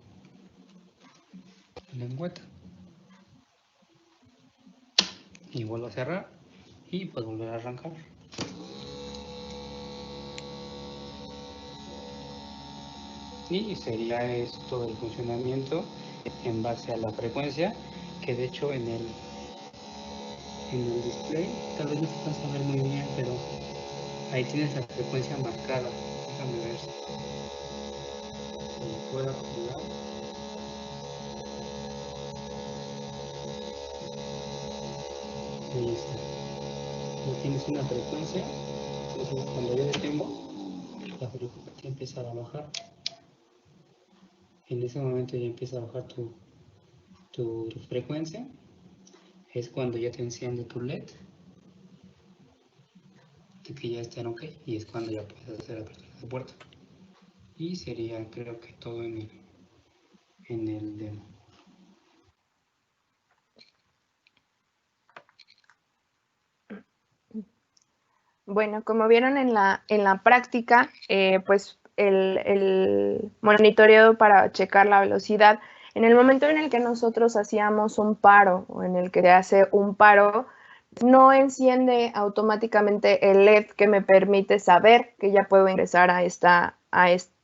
lengüeta y vuelvo a cerrar y puedo volver a arrancar. Y sería esto el funcionamiento en base a la frecuencia, que de hecho en el display tal vez no se alcanza a ver muy bien, pero ahí tienes la frecuencia marcada. Déjame ver si lo puedo acomodar. Ahí está. Ya tienes una frecuencia, entonces cuando yo detengo, la frecuencia empieza a bajar. En ese momento ya empieza a bajar tu frecuencia. Es cuando ya te enciende tu LED, de que ya está en OK, y es cuando ya puedes hacer la apertura de puerta. Y sería, creo que todo en el demo. Bueno, como vieron en la práctica, pues el monitoreo para checar la velocidad, en el momento en el que nosotros hacíamos un paro o en el que se hace un paro, no enciende automáticamente el LED que me permite saber que ya puedo ingresar a esta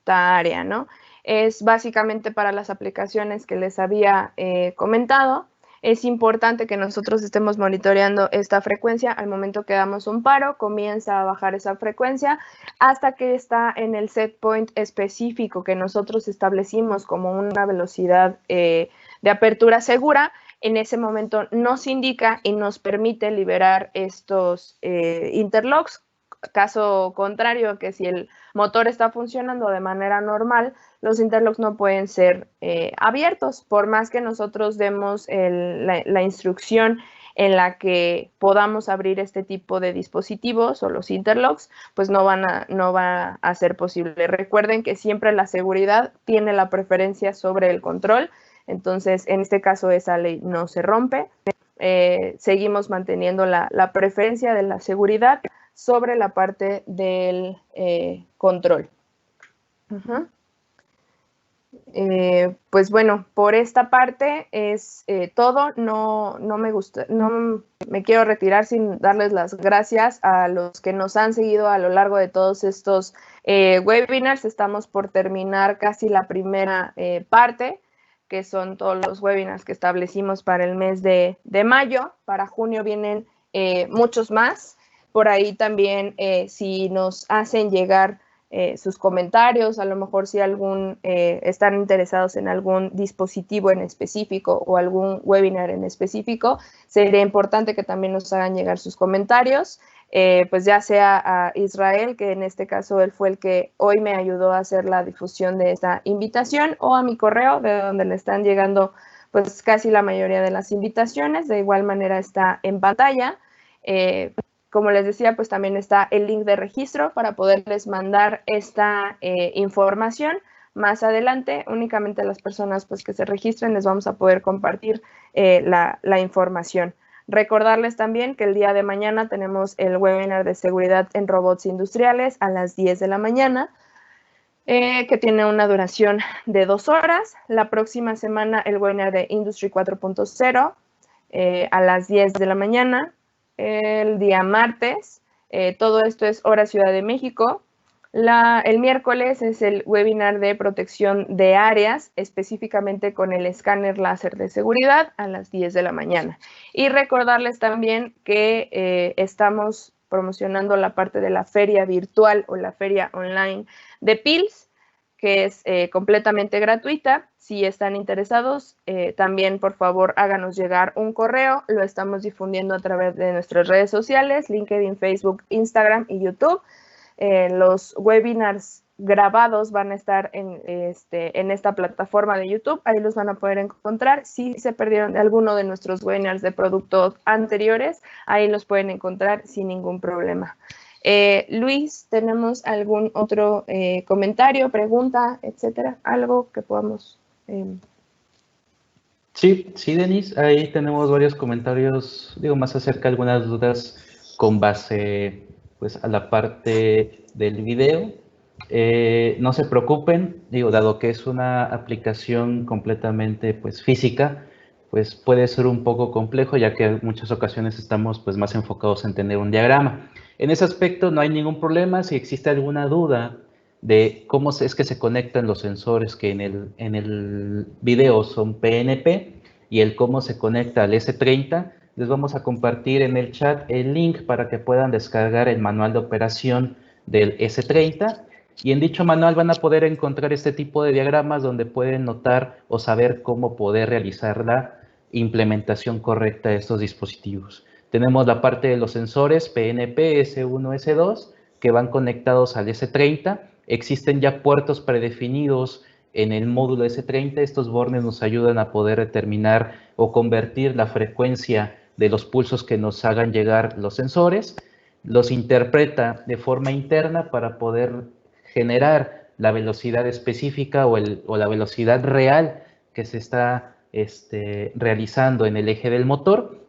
área, ¿no? Es básicamente para las aplicaciones que les había comentado, Es importante que nosotros estemos monitoreando esta frecuencia. Al momento que damos un paro, comienza a bajar esa frecuencia hasta que está en el set point específico que nosotros establecimos como una velocidad de apertura segura. En ese momento nos indica y nos permite liberar estos interlocks. Caso contrario, que si el motor está funcionando de manera normal, los interlocks no pueden ser abiertos, por más que nosotros demos la instrucción en la que podamos abrir este tipo de dispositivos o los interlocks, pues no va a ser posible. Recuerden que siempre la seguridad tiene la preferencia sobre el control, entonces en este caso esa ley no se rompe. Seguimos manteniendo la preferencia de la seguridad sobre la parte del control. Pues bueno, por esta parte es todo. No me quiero retirar sin darles las gracias a los que nos han seguido a lo largo de todos estos webinars. Estamos por terminar casi la primera parte, que son todos los webinars que establecimos para el mes de mayo. Para junio vienen muchos más. Por ahí también, si nos hacen llegar sus comentarios, a lo mejor si están interesados en algún dispositivo en específico o algún webinar en específico, sería importante que también nos hagan llegar sus comentarios, pues ya sea a Israel, que en este caso él fue el que hoy me ayudó a hacer la difusión de esta invitación, o a mi correo, de donde le están llegando pues casi la mayoría de las invitaciones. De igual manera está en pantalla. Como les decía, pues también está el link de registro para poderles mandar esta información. Más adelante, únicamente a las personas pues, que se registren les vamos a poder compartir la información. Recordarles también que el día de mañana tenemos el webinar de seguridad en robots industriales a las 10 de la mañana, que tiene una duración de 2 horas. La próxima semana el webinar de Industry 4.0 a las 10 de la mañana. El día martes, todo esto es hora Ciudad de México. El miércoles es el webinar de protección de áreas, específicamente con el escáner láser de seguridad a las 10 de la mañana. Y recordarles también que estamos promocionando la parte de la feria virtual o la feria online de PILS, que es completamente gratuita. Si están interesados, también por favor háganos llegar un correo. Lo estamos difundiendo a través de nuestras redes sociales, LinkedIn, Facebook, Instagram y YouTube. Los webinars grabados van a estar en esta plataforma de YouTube. Ahí los van a poder encontrar. Si se perdieron alguno de nuestros webinars de productos anteriores, ahí los pueden encontrar sin ningún problema. Luis, ¿tenemos algún otro comentario, pregunta, etcétera? ¿Algo que podamos...? Sí, Denise, ahí tenemos varios comentarios, más acerca de algunas dudas con base pues, a la parte del video. No se preocupen, dado que es una aplicación completamente pues, física, pues puede ser un poco complejo, ya que en muchas ocasiones estamos pues, más enfocados en tener un diagrama. En ese aspecto no hay ningún problema. Si existe alguna duda de cómo es que se conectan los sensores que en el video son PNP y el cómo se conecta al S30, les vamos a compartir en el chat el link para que puedan descargar el manual de operación del S30, y en dicho manual van a poder encontrar este tipo de diagramas donde pueden notar o saber cómo poder realizar la implementación correcta de estos dispositivos. Tenemos la parte de los sensores PNP, S1, S2, que van conectados al S30. Existen ya puertos predefinidos en el módulo S30. Estos bornes nos ayudan a poder determinar o convertir la frecuencia de los pulsos que nos hagan llegar los sensores. Los interpreta de forma interna para poder generar la velocidad específica o la velocidad real que se está realizando en el eje del motor.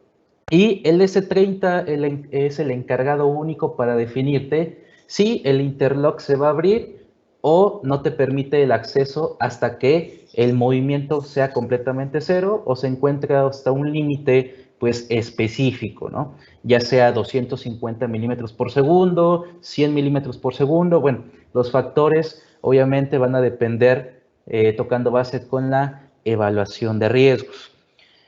Y el S30 es el encargado único para definirte si el interlock se va a abrir o no te permite el acceso hasta que el movimiento sea completamente cero o se encuentre hasta un límite pues específico, ¿no? Ya sea 250 milímetros por segundo, 100 milímetros por segundo. Bueno, los factores obviamente van a depender tocando base con la evaluación de riesgos.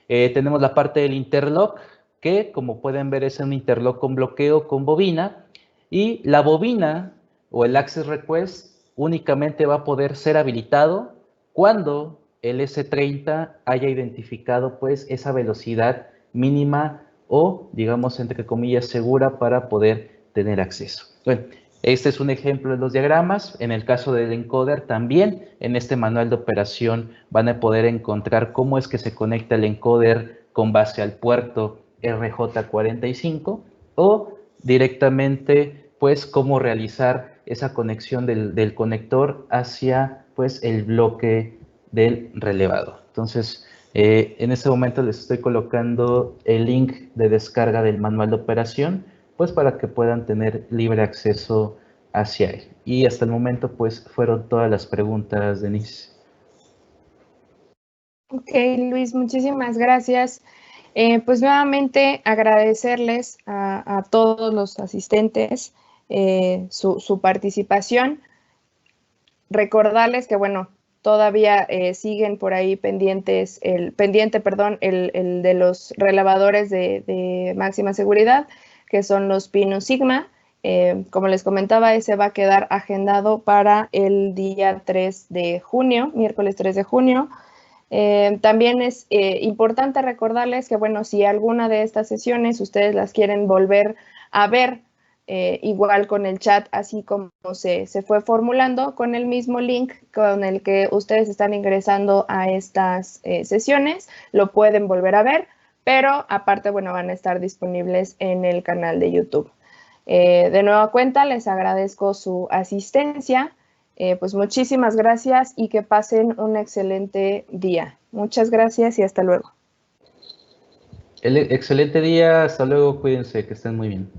Tenemos la parte del interlock, que como pueden ver es un interlock con bloqueo con bobina, y la bobina o el access request únicamente va a poder ser habilitado cuando el S30 haya identificado pues esa velocidad mínima o digamos entre comillas segura para poder tener acceso. Bueno, este es un ejemplo de los diagramas. En el caso del encoder también en este manual de operación van a poder encontrar cómo es que se conecta el encoder con base al puerto RJ45 o directamente pues cómo realizar esa conexión del conector hacia pues el bloque del relevado. Entonces, en este momento les estoy colocando el link de descarga del manual de operación, pues para que puedan tener libre acceso hacia él. Y hasta el momento, pues fueron todas las preguntas, Denise. Ok, Luis, muchísimas gracias. Pues nuevamente agradecerles a todos los asistentes su participación. Recordarles que, bueno, todavía siguen por ahí pendientes, el de los relevadores de máxima seguridad, que son los Pinus Sigma. Como les comentaba, ese va a quedar agendado para el día 3 de junio, miércoles 3 de junio. También es importante recordarles que, bueno, si alguna de estas sesiones ustedes las quieren volver a ver, igual con el chat, así como se fue formulando, con el mismo link con el que ustedes están ingresando a estas sesiones, lo pueden volver a ver, pero aparte, bueno, van a estar disponibles en el canal de YouTube. De nueva cuenta, les agradezco su asistencia. Pues muchísimas gracias y que pasen un excelente día. Muchas gracias y hasta luego. Excelente día, hasta luego, cuídense, que estén muy bien.